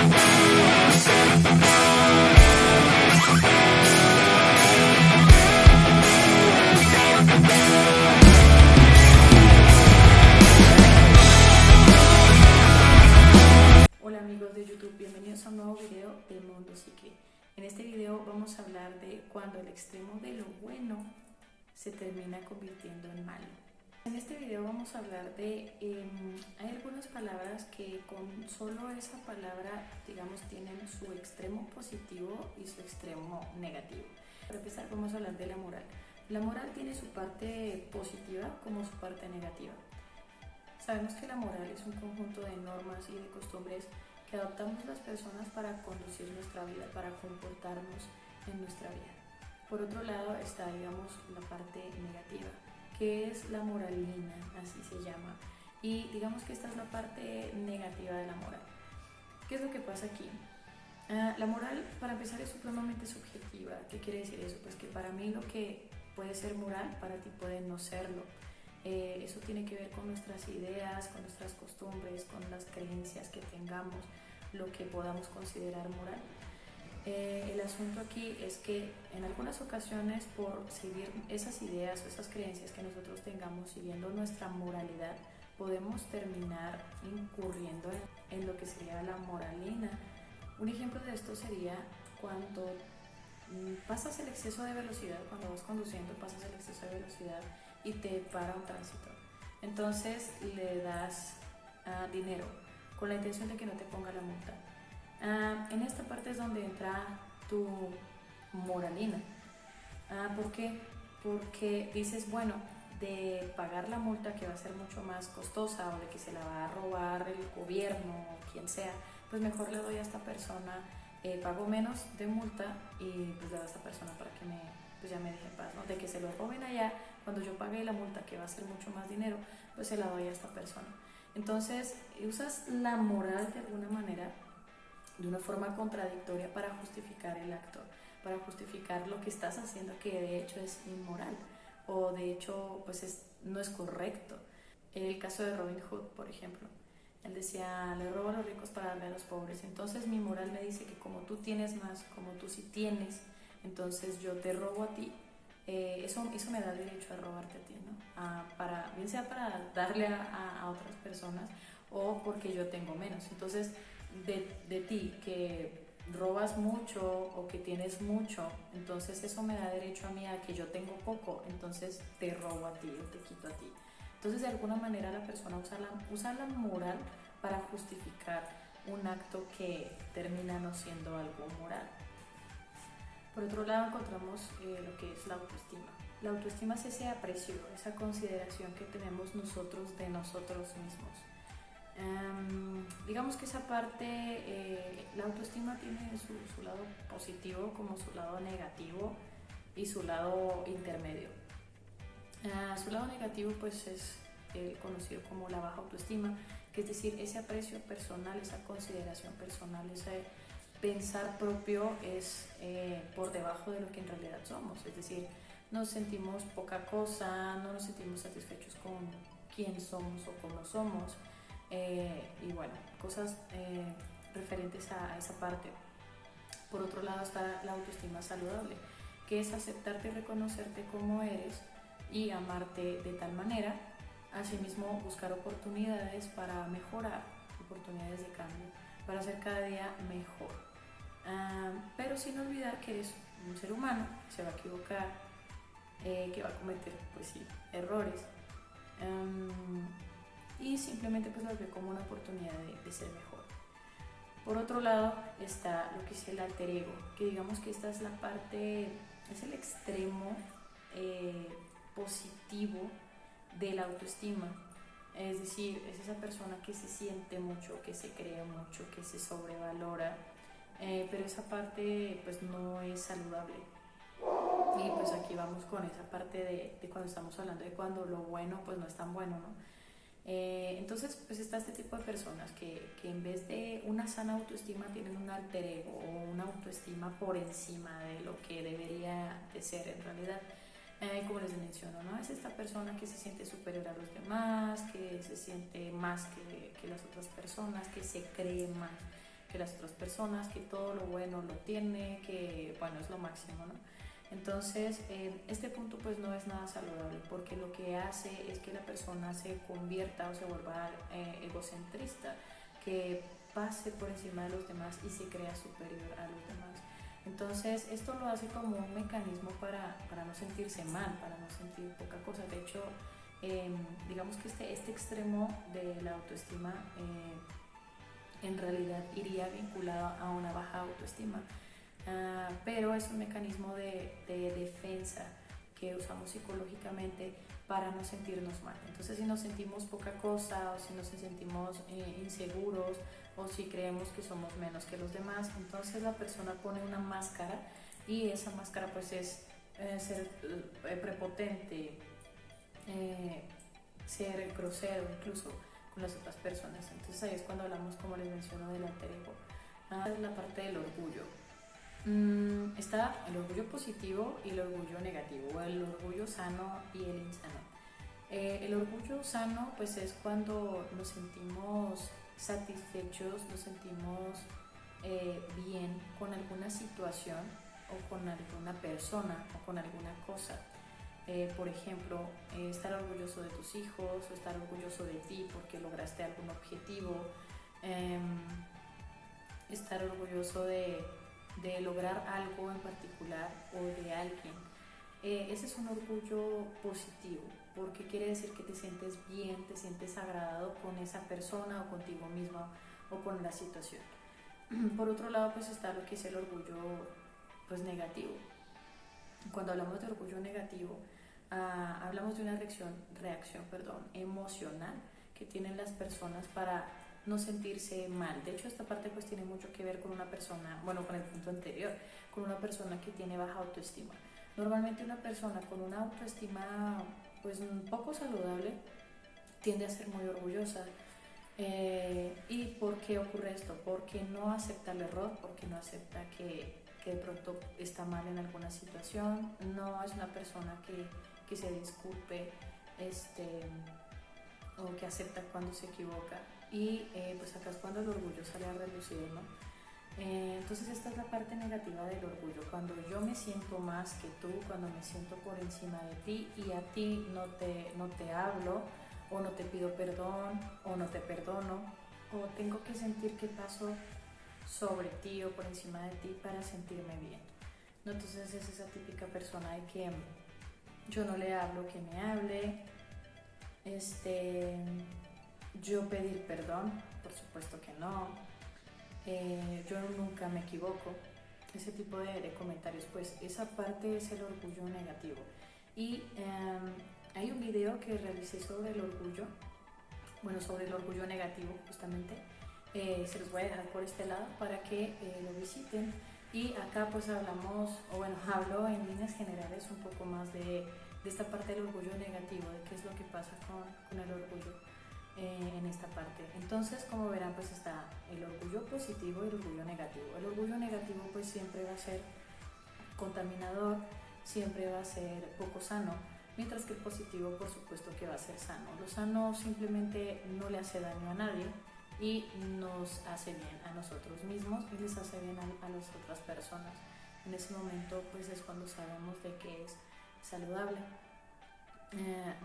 Hola amigos de YouTube, bienvenidos a un nuevo video de Mundo Psique. En este video vamos a hablar de cuando el extremo de lo bueno se termina convirtiendo en malo. En este video vamos a hablar de, hay algunas palabras que con solo esa palabra, digamos, tienen su extremo positivo y su extremo negativo. Para empezar vamos a hablar de la moral. La moral tiene su parte positiva como su parte negativa. Sabemos que la moral es un conjunto de normas y de costumbres que adoptamos las personas para conducir nuestra vida, para comportarnos en nuestra vida. Por otro lado está, digamos, la parte negativa, que es la moralina, así se llama. Y digamos que esta es la parte negativa de la moral. ¿Qué es lo que pasa aquí? La moral, para empezar, es supremamente subjetiva. ¿Qué quiere decir eso? Pues que para mí lo que puede ser moral, para ti puede no serlo. Eso tiene que ver con nuestras ideas, con nuestras costumbres, con las creencias que tengamos, lo que podamos considerar moral. El asunto aquí es que en algunas ocasiones, por seguir esas ideas o esas creencias que nosotros tengamos, siguiendo nuestra moralidad, podemos terminar incurriendo en lo que sería la moralina. Un ejemplo de esto sería cuando pasas el exceso de velocidad, cuando vas conduciendo pasas el exceso de velocidad y te para un tránsito. Entonces le das dinero con la intención de que no te ponga la multa. En esta parte es donde entra tu moralina. ¿Por qué? Porque dices, bueno, de pagar la multa que va a ser mucho más costosa o de que se la va a robar el gobierno o quien sea, pues mejor le doy a esta persona, pago menos de multa y pues le doy a esta persona para que pues ya me deje en paz, ¿no? De que se lo roben allá, cuando yo pague la multa que va a ser mucho más dinero, pues se la doy a esta persona. Entonces usas la moral de alguna manera, de una forma contradictoria, para justificar el acto, para justificar lo que estás haciendo, que de hecho es inmoral o de hecho pues no es correcto. El caso de Robin Hood, por ejemplo, él decía, le robo a los ricos para darle a los pobres. Entonces mi moral me dice que como tú tienes más, como tú sí tienes, entonces yo te robo a ti. Eso me da el derecho a robarte a ti, ¿no? Bien sea para darle a otras personas o porque yo tengo menos. Entonces de ti que robas mucho o que tienes mucho, entonces eso me da derecho a mí a que yo tengo poco, entonces te robo a ti o te quito a ti. Entonces de alguna manera la persona usa la moral para justificar un acto que termina no siendo algo moral. Por otro lado encontramos lo que es la autoestima. La autoestima es ese aprecio, esa consideración que tenemos nosotros de nosotros mismos. Digamos que esa parte, la autoestima tiene su lado positivo como su lado negativo y su lado intermedio. Su lado negativo pues es conocido como la baja autoestima, que es decir, ese aprecio personal, esa consideración personal, ese pensar propio es por debajo de lo que en realidad somos, es decir, nos sentimos poca cosa, no nos sentimos satisfechos con quién somos o cómo somos, y bueno, cosas referentes a esa parte. Por otro lado está la autoestima saludable, que es aceptarte y reconocerte como eres y amarte de tal manera, asimismo buscar oportunidades para mejorar, oportunidades de cambio, para ser cada día mejor. Pero sin olvidar que eres un ser humano, que se va a equivocar, que va a cometer pues sí, errores, y simplemente pues las ve como una oportunidad de ser mejor. Por otro lado está lo que es el alter ego, que digamos que esta es la parte, es el extremo positivo de la autoestima. Es decir, es esa persona que se siente mucho, que se cree mucho, que se sobrevalora, pero esa parte pues no es saludable. Y pues aquí vamos con esa parte de cuando estamos hablando de cuando lo bueno pues no es tan bueno, ¿no? Entonces pues está este tipo de personas que en vez de una sana autoestima tienen un alter ego o una autoestima por encima de lo que debería de ser en realidad. Como les menciono, ¿no? Es esta persona que se siente superior a los demás, que se siente más que las otras personas, que se cree más. que las otras personas, que todo lo bueno lo tiene, que bueno, es lo máximo, ¿no? Entonces, este punto pues no es nada saludable, porque lo que hace es que la persona se convierta o se vuelva egocentrista, que pase por encima de los demás y se crea superior a los demás. Entonces, esto lo hace como un mecanismo para no sentirse mal, para no sentir poca cosa. De hecho, digamos que este extremo de la autoestima en realidad iría vinculado a una baja autoestima. Pero es un mecanismo de defensa que usamos psicológicamente para no sentirnos mal. Entonces, si nos sentimos poca cosa, o si nos sentimos inseguros, o si creemos que somos menos que los demás, entonces la persona pone una máscara, y esa máscara pues es ser prepotente, ser grosero incluso con las otras personas. Entonces ahí es cuando hablamos, como les menciono, del alter ego. Es la parte del orgullo. Está el orgullo positivo y el orgullo negativo, o el orgullo sano y el insano. El orgullo sano pues es cuando nos sentimos satisfechos, nos sentimos bien con alguna situación o con alguna persona o con alguna cosa. Por ejemplo, estar orgulloso de tus hijos, o estar orgulloso de ti porque lograste algún objetivo, estar orgulloso de lograr algo en particular o de alguien. Ese es un orgullo positivo, porque quiere decir que te sientes bien, te sientes agradado con esa persona o contigo misma o con la situación. Por otro lado, pues está lo que es el orgullo pues negativo. Cuando hablamos de orgullo negativo, hablamos de una reacción emocional que tienen las personas para no sentirse mal. De hecho, esta parte pues tiene mucho que ver con una persona, bueno, con el punto anterior, con una persona que tiene baja autoestima. Normalmente una persona con una autoestima pues un poco saludable tiende a ser muy orgullosa. ¿Y por qué ocurre esto? Porque no acepta el error, porque no acepta que de pronto está mal en alguna situación, no es una persona que se disculpe, o que acepta cuando se equivoca. Y pues acá es cuando el orgullo sale a relucir, ¿no? Entonces esta es la parte negativa del orgullo, cuando yo me siento más que tú, cuando me siento por encima de ti y a ti no te hablo, o no te pido perdón, o no te perdono, o tengo que sentir que paso sobre ti o por encima de ti para sentirme bien, ¿no? Entonces es esa típica persona de que yo no le hablo, que me hable, yo pedir perdón, por supuesto que no, yo nunca me equivoco, ese tipo de comentarios. Pues esa parte es el orgullo negativo. Y hay un video que realicé sobre el orgullo, bueno, sobre el orgullo negativo justamente, se los voy a dejar por este lado para que lo visiten. Y acá pues hablamos, o bueno, hablo en líneas generales un poco más de esta parte del orgullo negativo, de qué es lo que pasa con el orgullo en esta parte. Entonces, como verán, pues está el orgullo positivo y el orgullo negativo. El orgullo negativo pues siempre va a ser contaminador, siempre va a ser poco sano, mientras que el positivo por supuesto que va a ser sano. Lo sano simplemente no le hace daño a nadie y nos hace bien a nosotros mismos y les hace bien a las otras personas. En ese momento pues es cuando sabemos de que es saludable.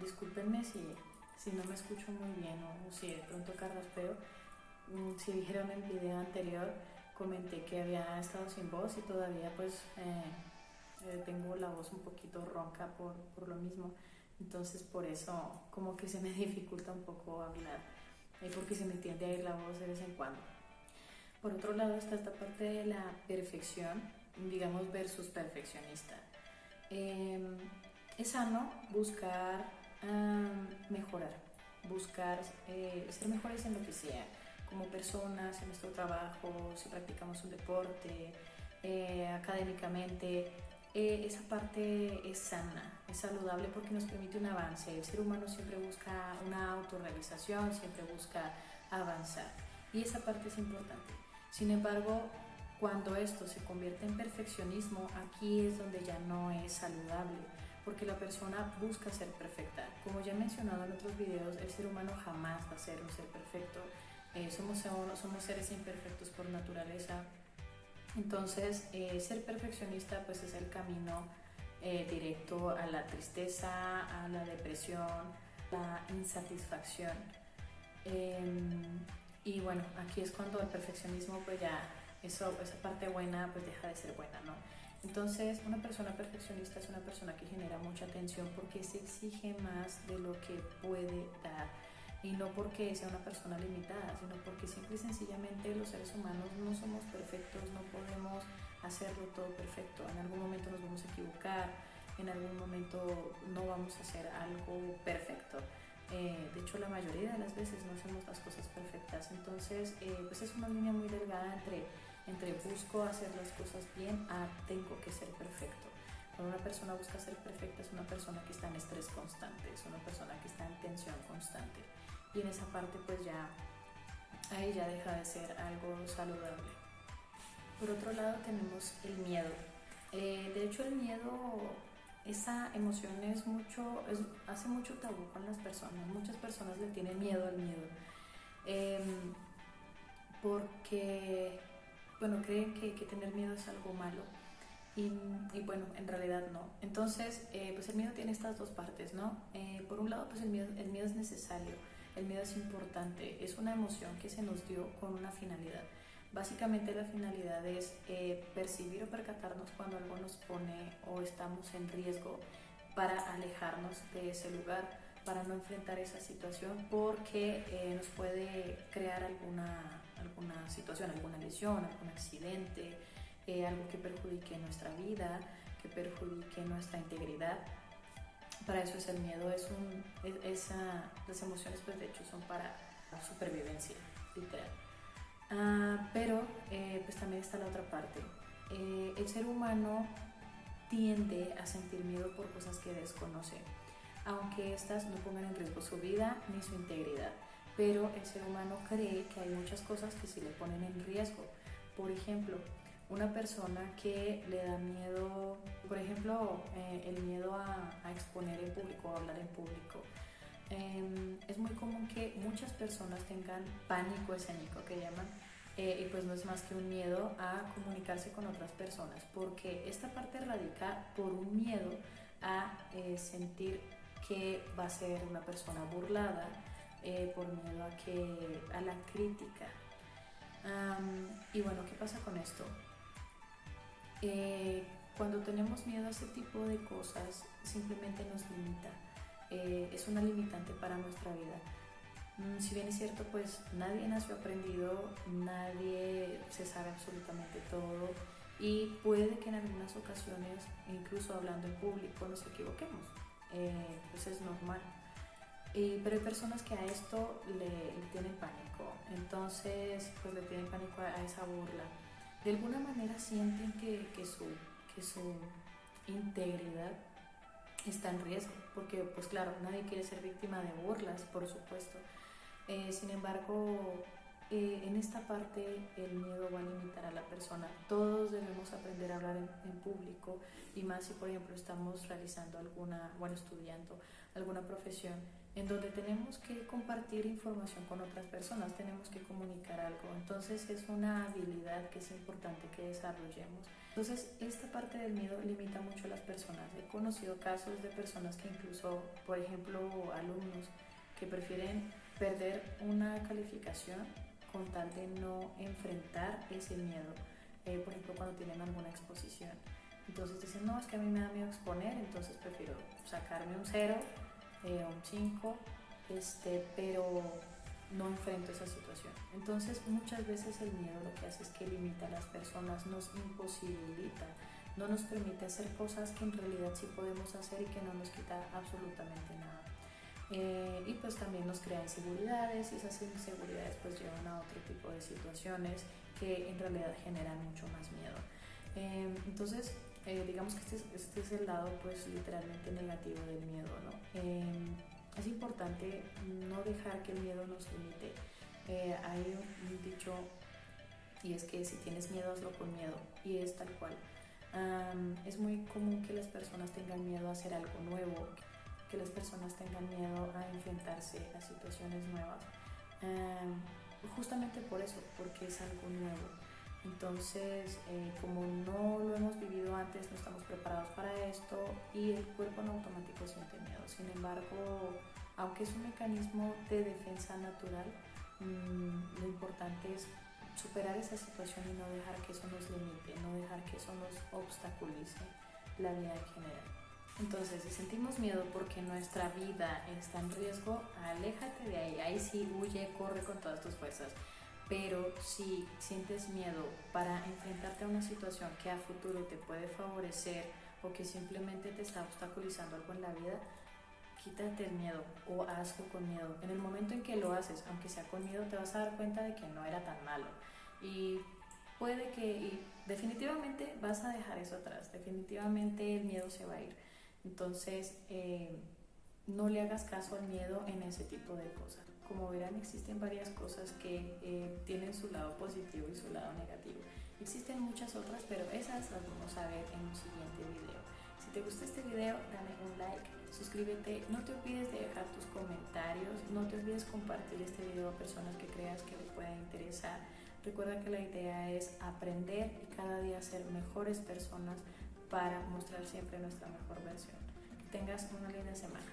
Discúlpenme si no me escucho muy bien, o si de pronto carraspeo. Si vieron el video anterior, comenté que había estado sin voz y todavía pues tengo la voz un poquito ronca por lo mismo. Entonces por eso como que se me dificulta un poco hablar, porque se me tiende a ir la voz de vez en cuando. Por otro lado está esta parte de la perfección, digamos versus perfeccionista. Es sano buscar mejorar, buscar ser mejores en lo que sea, como personas, en nuestro trabajo, si practicamos un deporte, académicamente. Esa parte es sana, es saludable porque nos permite un avance. El ser humano siempre busca una autorrealización, siempre busca avanzar y esa parte es importante. Sin embargo, cuando esto se convierte en perfeccionismo, aquí es donde ya no es saludable, porque la persona busca ser perfecta. Como ya he mencionado en otros videos, el ser humano jamás va a ser un ser perfecto. Somos seres imperfectos por naturaleza. Entonces, ser perfeccionista pues es el camino directo a la tristeza, a la depresión, la insatisfacción. Y bueno, aquí es cuando el perfeccionismo pues ya, esa parte buena pues deja de ser buena, ¿no? Entonces, una persona perfeccionista es una persona que genera mucha tensión porque se exige más de lo que puede dar. Y no porque sea una persona limitada, sino porque simple y sencillamente los seres humanos no somos perfectos, no podemos hacerlo todo perfecto. En algún momento nos vamos a equivocar, en algún momento no vamos a hacer algo perfecto. De hecho, la mayoría de las veces no hacemos las cosas perfectas. Entonces, pues es una línea muy delgada entre busco hacer las cosas bien a tengo que ser perfecto. Cuando una persona busca ser perfecta es una persona que está en estrés constante, es una persona que está en tensión constante. Y en esa parte pues ya, ahí ya deja de ser algo saludable. Por otro lado tenemos el miedo. De hecho el miedo, esa emoción hace mucho tabú con las personas. Muchas personas le tienen miedo al miedo. Porque, bueno, creen que tener miedo es algo malo. Y bueno, en realidad no. Entonces, pues el miedo tiene estas dos partes, ¿no? Por un lado, pues el miedo es necesario, el miedo es importante, es una emoción que se nos dio con una finalidad. Básicamente la finalidad es percibir o percatarnos cuando algo nos pone o estamos en riesgo para alejarnos de ese lugar, para no enfrentar esa situación porque nos puede crear alguna situación, alguna lesión, algún accidente, algo que perjudique nuestra vida, que perjudique nuestra integridad. Para eso es el miedo, las emociones pues de hecho son para la supervivencia, literal. Pero pues también está la otra parte. El ser humano tiende a sentir miedo por cosas que desconoce, aunque estas no pongan en riesgo su vida ni su integridad. Pero el ser humano cree que hay muchas cosas que sí le ponen en riesgo. Por ejemplo, una persona que le da miedo, por ejemplo, el miedo a exponer en público, a hablar en público. Es muy común que muchas personas tengan pánico escénico, que llaman, y pues no es más que un miedo a comunicarse con otras personas, porque esta parte radica por un miedo a sentir que va a ser una persona burlada, por miedo a la crítica. Y bueno, ¿qué pasa con esto? Cuando tenemos miedo a ese tipo de cosas, simplemente nos limita. Es una limitante para nuestra vida. Si bien es cierto, pues nadie nació aprendido, nadie se sabe absolutamente todo y puede que en algunas ocasiones, incluso hablando en público, nos equivoquemos. Pues es normal. Pero hay personas que a esto le tienen pánico, entonces pues le tienen pánico a esa burla. De alguna manera sienten que su integridad está en riesgo, porque pues claro, nadie quiere ser víctima de burlas, por supuesto. Sin embargo, en esta parte el miedo va a limitar a la persona. Todos debemos aprender a hablar en público, y más si por ejemplo estamos realizando estudiando alguna profesión en donde tenemos que compartir información con otras personas, tenemos que comunicar algo. Entonces es una habilidad que es importante que desarrollemos. Entonces esta parte del miedo limita mucho a las personas. He conocido casos de personas que incluso, por ejemplo, alumnos que prefieren perder una calificación con tal de no enfrentar ese miedo, por ejemplo cuando tienen alguna exposición. Entonces dicen, no, es que a mí me da miedo exponer, entonces prefiero sacarme un 0, un 5, pero no enfrento esa situación. Entonces muchas veces el miedo lo que hace es que limita a las personas, nos imposibilita, no nos permite hacer cosas que en realidad sí podemos hacer y que no nos quita absolutamente nada. Y pues también nos crea inseguridades, y esas inseguridades pues llevan a otro tipo de situaciones que en realidad generan mucho más miedo. Entonces digamos que este es el lado pues literalmente negativo del miedo, ¿no? Es importante no dejar que el miedo nos limite. Hay un dicho, y es que si tienes miedo, hazlo con miedo, y es tal cual. Es muy común que las personas tengan miedo a hacer algo nuevo, que las personas tengan miedo a enfrentarse a situaciones nuevas. justamente por eso, porque es algo nuevo. Entonces, como no lo hemos vivido antes, no estamos preparados para esto y el cuerpo en automático siente miedo. Sin embargo, aunque es un mecanismo de defensa natural, lo importante es superar esa situación y no dejar que eso nos limite, no dejar que eso nos obstaculice la vida en general. Entonces, si sentimos miedo porque nuestra vida está en riesgo, aléjate de ahí. Ahí sí, huye, corre con todas tus fuerzas. Pero si sientes miedo para enfrentarte a una situación que a futuro te puede favorecer o que simplemente te está obstaculizando algo en la vida, quítate el miedo o hazlo con miedo. En el momento en que lo haces, aunque sea con miedo, te vas a dar cuenta de que no era tan malo. Y puede que, y definitivamente vas a dejar eso atrás, definitivamente el miedo se va a ir. Entonces, no le hagas caso al miedo en ese tipo de cosas. Como verán, existen varias cosas que tienen su lado positivo y su lado negativo. Existen muchas otras, pero esas las vamos a ver en un siguiente video. Si te gustó este video, dame un like, suscríbete, no te olvides de dejar tus comentarios, no te olvides compartir este video a personas que creas que les pueda interesar. Recuerda que la idea es aprender y cada día ser mejores personas para mostrar siempre nuestra mejor versión. Que tengas una linda semana.